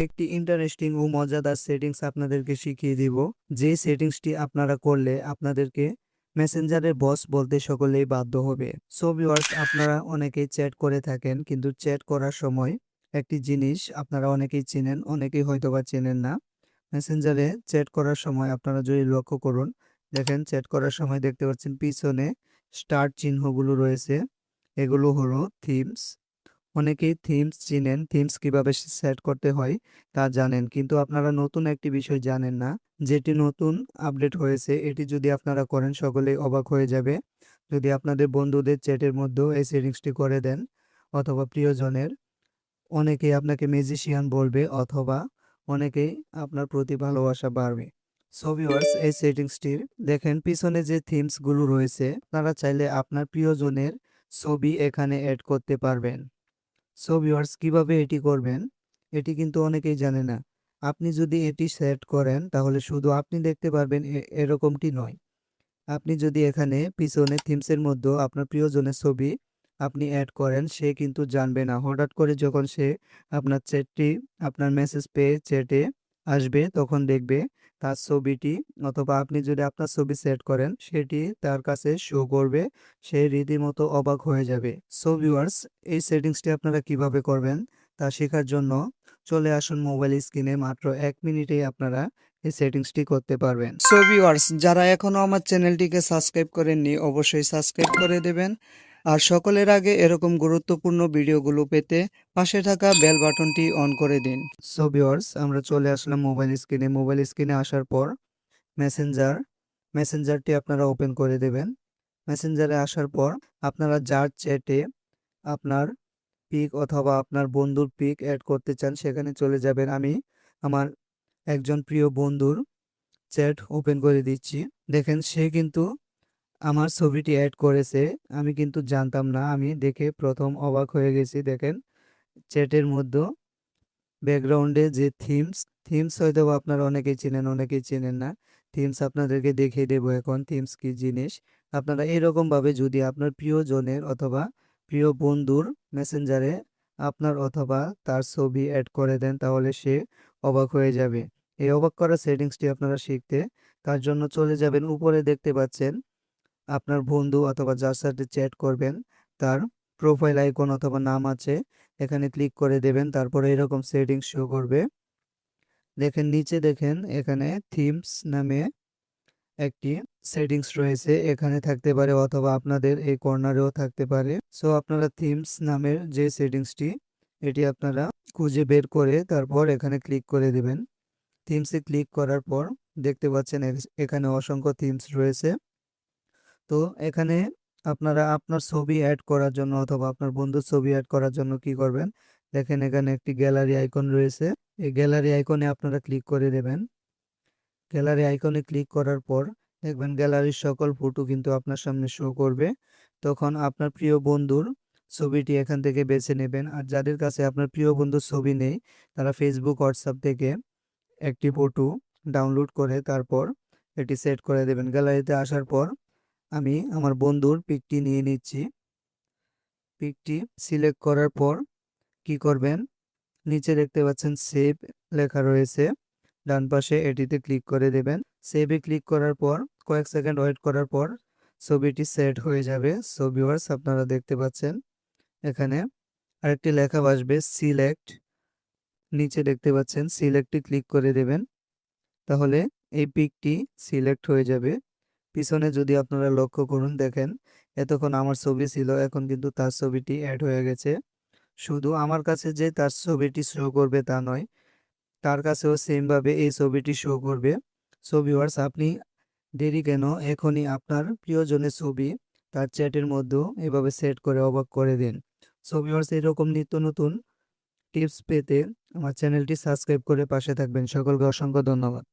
একটি ইন্টারেস্টিং ও মজাদার সেটিংস আপনাদেরকে শিখিয়ে দিব, যে সেটিংসটি আপনারা করলে আপনাদেরকে মেসেঞ্জারের বস বলতে সকলেই বাধ্য হবে। সো ভিউয়ার্স, আপনারা অনেকেই চ্যাট করে থাকেন, কিন্তু চ্যাট করার সময় একটি জিনিস আপনারা অনেকেই চেনেন, অনেকেই হয়তোবা চেনেন না। মেসেঞ্জারে চ্যাট করার সময় আপনারা যদি লক্ষ্য করুন, দেখেন চ্যাট করার সময় দেখতে পাচ্ছেন পিছনে স্টার চিহ্নগুলো রয়েছে, এগুলো হলো থিমস। অনেকেই থিমস চিনেন, থিমস কিভাবে সেট করতে হয় তা জানেন, কিন্তু আপনারা নতুন একটি বিষয় জানেন না, যেটি নতুন আপডেট হয়েছে। এটি যদি আপনারা করেন সকলেই অবাক হয়ে যাবে। যদি আপনাদের বন্ধুদের চ্যাটের মধ্যেও এই সেটিংসটি করে দেন, অথবা প্রিয়জনের, অনেকেই আপনাকে ম্যাজিশিয়ান বলবে, অথবা অনেকেই আপনার প্রতি ভালোবাসা বাড়বে। সো ভিউয়ার্স, এই সেটিংসটির দেখেন পিছনে যে থিমসগুলো রয়েছে, আপনারা চাইলে আপনার প্রিয়জনের ছবি এখানে অ্যাড করতে পারবেন। সো ভিউয়ার্স, কিভাবে এটি করবেন এটি কিন্তু অনেকেই জানে না। আপনি যদি এটি সেট করেন তাহলে শুধু আপনি দেখতে পারবেন, এরকমটি নয়। আপনি যদি এখানে পিছনে থিমসের মধ্যে আপনার প্রিয়জনের ছবি আপনি অ্যাড করেন, সে কিন্তু জানবে না। হঠাৎ করে যখন সে আপনার চ্যাটটি, আপনার মেসেজ পেয়ে চ্যাটে আসবে, তখন দেখবে তার ছবিটি, অথবা আপনি যদি আপনার ছবি সেট করেন সেটি তার কাছে শো করবে। সে রীতিমতো অবাক হয়ে যাবে। সো ভিউয়ার্স, এই সেটিংসটি আপনারা কিভাবে করবেন তা শেখার জন্য চলে আসুন মোবাইল স্ক্রিনে। মাত্র 1 মিনিটেই আপনারা এই সেটিংসটি করতে পারবেন। সো ভিউয়ার্স, যারা এখনো আমার চ্যানেলটিকে সাবস্ক্রাইব করেননি অবশ্যই সাবস্ক্রাইব করে দেবেন। আর সকলের আগে এরকম গুরুত্বপূর্ণ ভিডিওগুলো পেতে পাশে থাকা বেল বাটনটি অন করে দিন। সো ভিউয়ার্স, আমরা চলে আসলাম মোবাইল স্ক্রিনে। মোবাইল স্ক্রিনে আসার পর মেসেঞ্জারটি আপনারা ওপেন করে দেবেন। মেসেঞ্জারে আসার পর আপনারা যার চ্যাটে আপনার পিক অথবা আপনার বন্ধুর পিক অ্যাড করতে চান সেখানে চলে যাবেন। আমি আমার একজন প্রিয় বন্ধুর চ্যাট ওপেন করে দিচ্ছি। দেখেন সে কিন্তু আমার ছবিটি অ্যাড করেছে। আমি কিন্তু জানতাম না, আমি দেখে প্রথম অবাক হয়ে গেছি। দেখেন চ্যাটের মধ্যে ব্যাকগ্রাউন্ডে যে থিমস হয়তো আপনারা অনেকেই চেনেন, অনেকেই চেনেন না। থিমস আপনাদেরকে দেখিয়ে দেবো এখন থিমস কি জিনিস। আপনারা এরকম ভাবে যদি আপনার প্রিয়জনের অথবা প্রিয় বন্ধুর মেসেঞ্জারে আপনার অথবা তার ছবি অ্যাড করে দেন, তাহলে সে অবাক হয়ে যাবে। এই অবাক করা সেটিংসটি আপনারা শিখতে তার জন্য চলে যাবেন, উপরে দেখতে পাচ্ছেন আপনার বন্ধু অথবা যার সাথে চ্যাট করবেন তার প্রোফাইল আইকন অথবা নাম আছে, এখানে ক্লিক করে দেবেন। তারপরে এরকম সেটিংস শো করবে। দেখেন নিচে, দেখেন এখানে থিমস নামে একটি সেটিংস রয়েছে, এখানে থাকতে পারে অথবা আপনাদের এই কর্নারেও থাকতে পারে। সো আপনারা থিমস নামের যে সেটিংসটি, এটি আপনারা খুঁজে বের করে তারপর এখানে ক্লিক করে দেবেন। থিমসে ক্লিক করার পর দেখতে পাচ্ছেন এখানে অসংখ্য থিমস রয়েছে। তো এখানে আপনারা আপনার ছবি অ্যাড করার জন্য অথবা আপনার বন্ধুর ছবি অ্যাড করার জন্য কি করবেন, দেখেন এখানে একটি গ্যালারি আইকন রয়েছে। এই গ্যালারি আইকনে আপনারা ক্লিক করে দেবেন। গ্যালারি আইকনে ক্লিক করার পর দেখবেন গ্যালারির সকল ফটো কিন্তু আপনার সামনে শো করবে। তখন আপনার প্রিয় বন্ধুর ছবিটি এখান থেকে বেছে নেবেন। আর যাদের কাছে আপনার প্রিয় বন্ধুর ছবি নেই, তারা ফেসবুক, হোয়াটসঅ্যাপ থেকে একটি ফটো ডাউনলোড করে তারপর এটি সেট করে দেবেন। গ্যালারিতে আসার পর আমি আমার বন্ধুর পিকটি নিয়ে নিচ্ছি। পিকটি সিলেক্ট করার পর কি করবেন, নিচে দেখতে পাচ্ছেন সেভ লেখা রয়েছে, ডান পাশে এটিতে ক্লিক করে দেবেন। সেভে ক্লিক করার পর কয়েক সেকেন্ড ওয়েট করার পর ছবিটি সেট হয়ে যাবে। সো ভিউয়ার্স, আপনারা দেখতে পাচ্ছেন এখানে আরেকটি লেখা আসবে সিলেক্ট, নিচে দেখতে পাচ্ছেন সিলেক্টে ক্লিক করে দেবেন, তাহলে এই পিকটি সিলেক্ট হয়ে যাবে। পিছনে যদি আপনারা লক্ষ্য করুন, দেখেন এতক্ষণ আমার ছবি ছিল, এখন কিন্তু তার ছবিটি অ্যাড হয়ে গেছে। শুধু আমার কাছে যে তার ছবিটি শো করবে তা নয়, তার কাছেও সেম ভাবে এই ছবিটি শো করবে। সো ভিউয়ার্স, আপনি দেরি কেন, এখনই আপনার প্রিয়জনের ছবি তার চ্যাটের মধ্যেও এভাবে সেট করে অবাক করে দিন। সো ভিউয়ার্স, এরকম নিত্য নতুন টিপস পেতে আমার চ্যানেলটি সাবস্ক্রাইব করে পাশে থাকবেন। সকলকে অসংখ্য ধন্যবাদ।